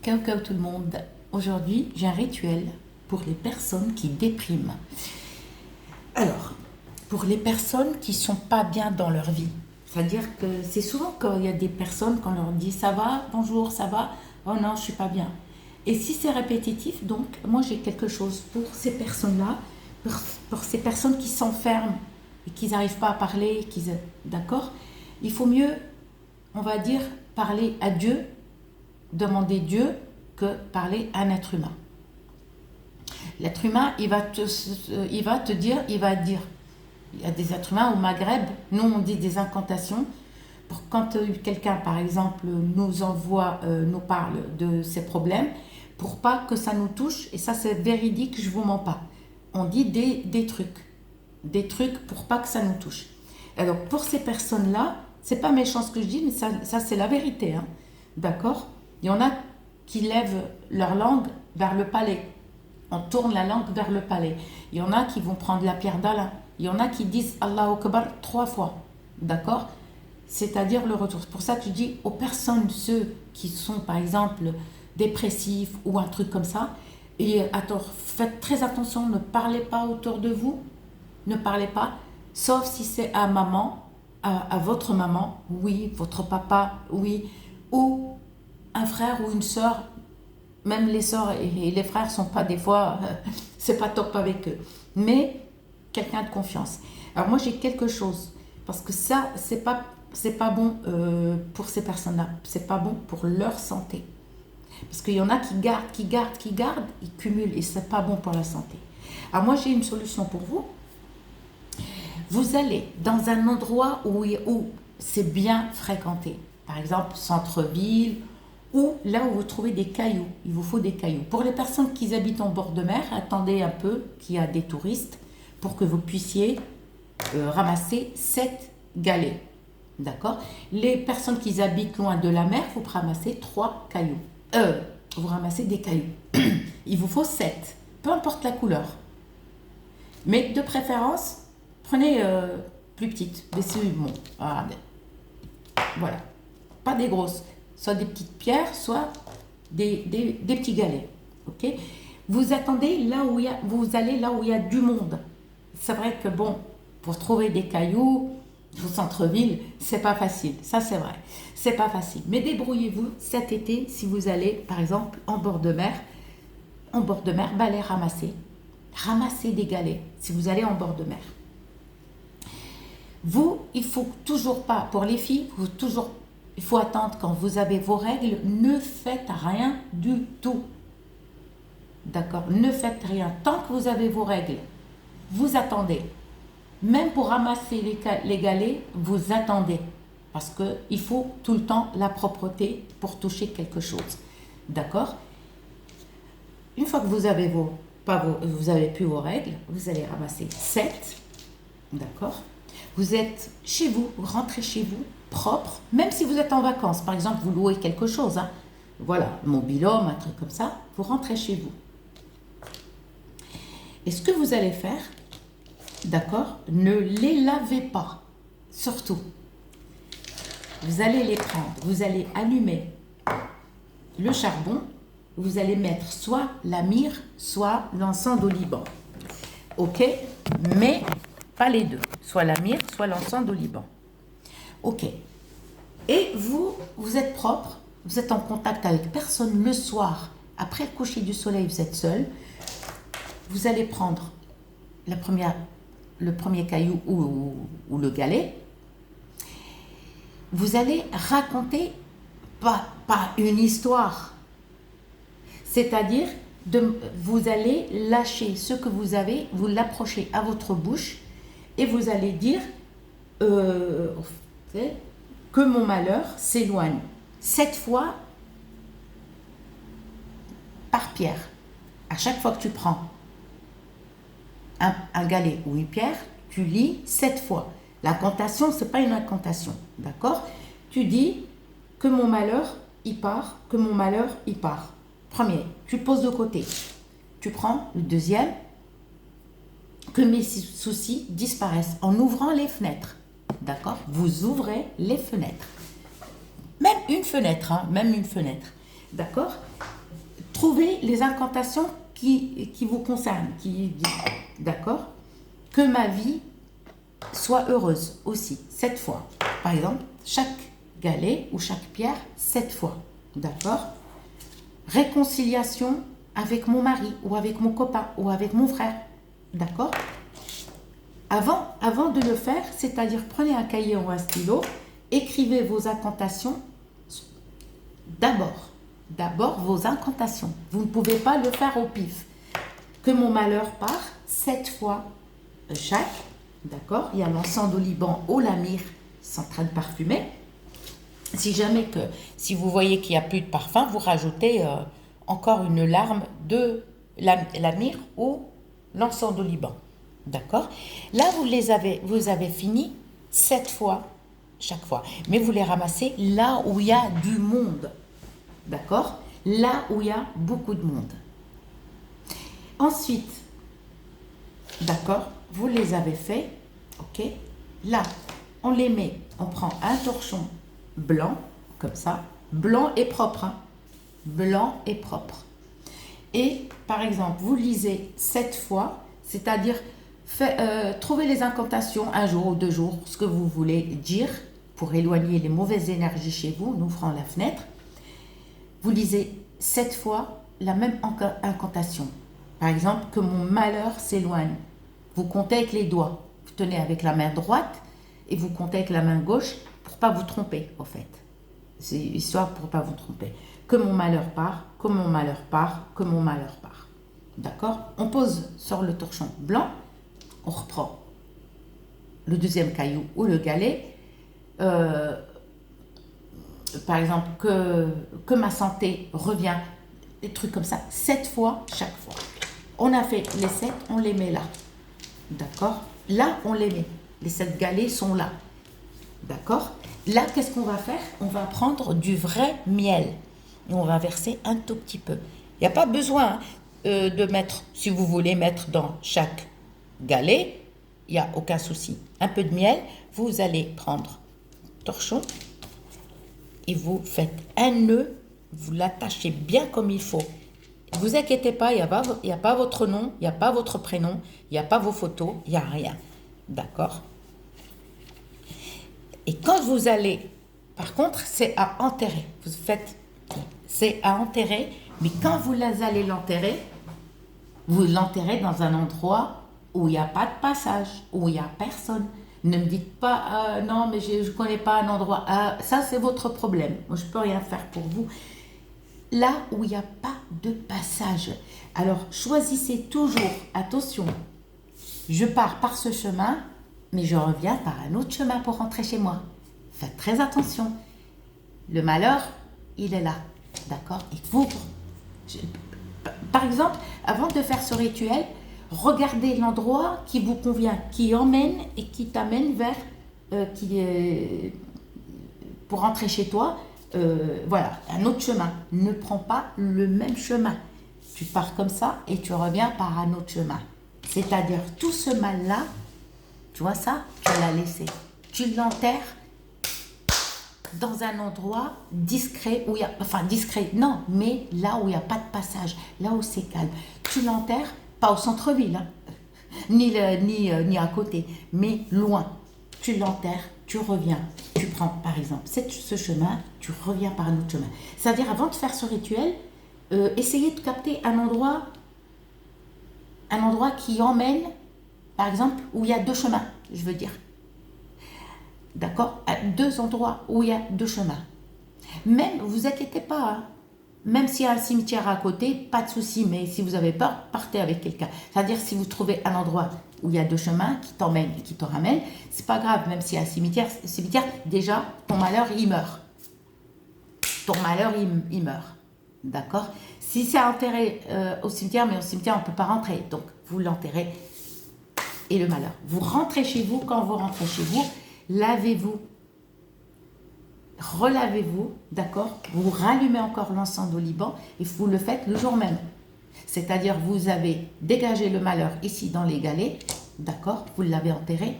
Ciao tout le monde. Aujourd'hui, j'ai un rituel pour les personnes qui dépriment. Alors, pour les personnes qui sont pas bien dans leur vie. C'est-à-dire que c'est souvent quand il y a des personnes, quand on leur dit ça va, bonjour, ça va, oh non, je suis pas bien. Et si c'est répétitif, donc moi j'ai quelque chose pour ces personnes-là, pour ces personnes qui s'enferment et qui n'arrivent pas à parler, d'accord. Il faut mieux, on va dire, parler à Dieu, demander Dieu, que parler à un être humain. L'être humain, il va te dire, il y a des êtres humains au Maghreb, nous on dit des incantations, pour quand quelqu'un par exemple nous parle de ses problèmes, pour pas que ça nous touche, et ça c'est véridique, je vous mens pas. On dit des trucs pour pas que ça nous touche. Alors pour ces personnes-là, c'est pas méchant ce que je dis, mais ça c'est la vérité, hein. D'accord? Il y en a qui lèvent leur langue vers le palais. On tourne la langue vers le palais. Il y en a qui vont prendre la pierre d'Allah. Il y en a qui disent Allahu Akbar 3 fois. D'accord? C'est-à-dire le retour. C'est pour ça que je dis aux personnes, ceux qui sont par exemple dépressifs ou un truc comme ça, et faites très attention, ne parlez pas autour de vous. Ne parlez pas, sauf si c'est à maman, à votre maman, oui, votre papa, oui, ou un frère ou une sœur. Même les sœurs et les frères sont pas des fois, c'est pas top avec eux. Mais quelqu'un de confiance. Alors moi j'ai quelque chose, parce que ça c'est pas bon pour ces personnes-là. C'est pas bon pour leur santé. Parce qu'il y en a qui gardent, ils cumulent et c'est pas bon pour la santé. Alors moi j'ai une solution pour vous. Vous allez dans un endroit où c'est bien fréquenté. Par exemple centre-ville, ou là où vous trouvez des cailloux, il vous faut des cailloux. Pour les personnes qui habitent en bord de mer, attendez un peu qu'il y a des touristes pour que vous puissiez ramasser 7 galets. D'accord? Les personnes qui habitent loin de la mer, vous ramassez 3 cailloux. Vous ramassez des cailloux. Il vous faut 7, peu importe la couleur. Mais de préférence, prenez plus petites. Voilà. Pas des grosses. Soit des petites pierres, soit des petits galets. Ok? Vous attendez là où vous allez là où il y a du monde. C'est vrai que bon, pour trouver des cailloux au centre-ville, c'est pas facile. Ça c'est vrai, c'est pas facile. Mais débrouillez-vous cet été si vous allez par exemple en bord de mer. En bord de mer, allez ramasser des galets si vous allez en bord de mer. Vous, il faut toujours pas, pour les filles, il faut attendre quand vous avez vos règles, ne faites rien du tout. D'accord? Ne faites rien. Tant que vous avez vos règles, vous attendez. Même pour ramasser les galets, vous attendez. Parce qu'il faut tout le temps la propreté pour toucher quelque chose. D'accord? Une fois que vous avez vous avez plus vos règles, vous allez ramasser 7. D'accord? Vous êtes chez vous, vous rentrez chez vous, propre, même si vous êtes en vacances, par exemple, vous louez quelque chose, hein, voilà, mobil-home, un truc comme ça, vous rentrez chez vous. Et ce que vous allez faire, d'accord, ne les lavez pas, surtout. Vous allez les prendre, vous allez allumer le charbon, vous allez mettre soit la myrrhe, soit l'encens d'oliban. Ok? Mais pas les deux, soit la myrrhe, soit l'encens d'oliban. Ok. Et vous êtes propre, vous êtes en contact avec personne le soir, après le coucher du soleil, vous êtes seul. Vous allez prendre le premier caillou ou le galet. Vous allez raconter pas une histoire. C'est-à-dire, vous allez lâcher ce que vous avez, vous l'approchez à votre bouche et vous allez dire que mon malheur s'éloigne 7 fois par pierre. À chaque fois que tu prends un galet ou une pierre, tu lis 7 fois. L'incantation, ce n'est pas une incantation, d'accord? Tu dis que mon malheur, il part, que mon malheur, il part. Premier, tu poses de côté. Tu prends le deuxième, que mes soucis disparaissent en ouvrant les fenêtres. D'accord? Vous ouvrez les fenêtres. Même une fenêtre, hein, même une fenêtre. D'accord? Trouvez les incantations qui vous concernent, d'accord? Que ma vie soit heureuse aussi, 7 fois. Par exemple, chaque galet ou chaque pierre, 7 fois, d'accord? Réconciliation avec mon mari ou avec mon copain ou avec mon frère, d'accord? Avant de le faire, c'est-à-dire prenez un cahier ou un stylo, écrivez vos incantations d'abord vos incantations. Vous ne pouvez pas le faire au pif. Que mon malheur part 7 fois chaque, d'accord? Il y a l'encens d'oliban au lamir, c'est en train de parfumer. Si vous voyez qu'il n'y a plus de parfum, vous rajoutez encore une larme de lamir ou l'encens d'oliban, d'accord? Là, vous avez fini 7 fois chaque fois, mais vous les ramassez là où il y a du monde, d'accord? Là où il y a beaucoup de monde. Ensuite, d'accord, vous les avez fait, ok? Là, on les met, on prend un torchon blanc, comme ça, blanc et propre, hein? Blanc et propre. Et, par exemple, vous lisez 7 fois, c'est-à-dire, trouvez les incantations un jour ou 2 jours, ce que vous voulez dire, pour éloigner les mauvaises énergies chez vous, en ouvrant la fenêtre. Vous lisez 7 fois la même incantation. Par exemple, que mon malheur s'éloigne. Vous comptez avec les doigts. Vous tenez avec la main droite et vous comptez avec la main gauche pour ne pas vous tromper, en fait. C'est histoire pour ne pas vous tromper. Que mon malheur part, que mon malheur part, que mon malheur part. D'accord? On pose sur le torchon blanc, on reprend le deuxième caillou ou le galet. Par exemple, que ma santé revient, des trucs comme ça, 7 fois chaque fois. On a fait les 7, on les met là. D'accord? Là, on les met. Les 7 galets sont là. D'accord? Là, qu'est-ce qu'on va faire? On va prendre du vrai miel. Et on va verser un tout petit peu. Il n'y a pas besoin de mettre, si vous voulez mettre dans chaque galet, il n'y a aucun souci. Un peu de miel, vous allez prendre torchon et vous faites un nœud, vous l'attachez bien comme il faut. Ne vous inquiétez pas, il n'y a pas votre nom, il n'y a pas votre prénom, il n'y a pas vos photos, il n'y a rien. D'accord? Et quand vous allez, par contre, c'est à enterrer. C'est à enterrer, mais quand vous allez l'enterrer, vous l'enterrez dans un endroit où il n'y a pas de passage, où il n'y a personne. Ne me dites pas, non, mais je ne connais pas un endroit. Ça, c'est votre problème. Moi, je ne peux rien faire pour vous. Là où il n'y a pas de passage. Alors, choisissez toujours, attention, je pars par ce chemin, mais je reviens par un autre chemin pour rentrer chez moi. Faites très attention. Le malheur, il est là. D'accord? Par exemple, avant de faire ce rituel, regardez l'endroit qui vous convient, qui emmène et qui t'amène vers, pour rentrer chez toi, voilà, un autre chemin. Ne prends pas le même chemin. Tu pars comme ça et tu reviens par un autre chemin. C'est-à-dire, tout ce mal-là, tu vois ça, tu l'as laissé. Tu l'enterres dans un endroit discret, où il y a, enfin discret, non, mais là où il n'y a pas de passage, là où c'est calme. Tu l'enterres, pas au centre-ville, hein, ni à côté, mais loin. Tu l'enterres, tu reviens, tu prends par exemple ce chemin, tu reviens par un autre chemin. C'est-à-dire, avant de faire ce rituel, essayez de capter un endroit qui emmène, par exemple, où il y a 2 chemins, je veux dire. D'accord? À 2 endroits où il y a 2 chemins. Même, vous inquiétez pas, hein, même s'il y a un cimetière à côté, pas de souci, mais si vous avez peur, partez avec quelqu'un. C'est-à-dire, si vous trouvez un endroit où il y a 2 chemins qui t'emmènent et qui te ramènent, c'est pas grave, même s'il y a un cimetière, déjà, ton malheur, il meurt. Ton malheur, il meurt. D'accord? Si c'est enterré au cimetière, mais au cimetière, on ne peut pas rentrer, donc vous l'enterrez et le malheur. Vous rentrez chez vous, quand vous rentrez chez vous, lavez-vous, relavez-vous, d'accord? Vous rallumez encore l'encens d'oliban et vous le faites le jour même. C'est-à-dire, vous avez dégagé le malheur ici dans les galets, d'accord? Vous l'avez enterré.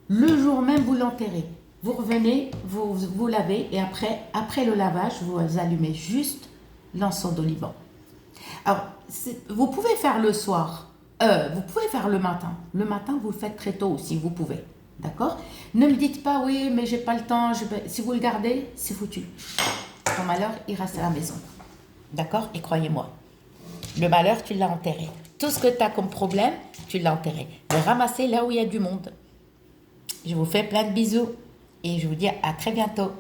Le jour même, vous l'enterrez. Vous revenez, vous lavez et après le lavage, vous allumez juste l'encens d'oliban. Alors, vous pouvez faire le soir, vous pouvez faire le matin. Le matin, vous le faites très tôt aussi, vous pouvez. D'accord? Ne me dites pas, oui, mais j'ai pas le temps. Si vous le gardez, c'est foutu. Ton malheur, il reste à la maison. D'accord? Et croyez-moi, le malheur, tu l'as enterré. Tout ce que tu as comme problème, tu l'as enterré. Le ramasser là où il y a du monde. Je vous fais plein de bisous et je vous dis à très bientôt.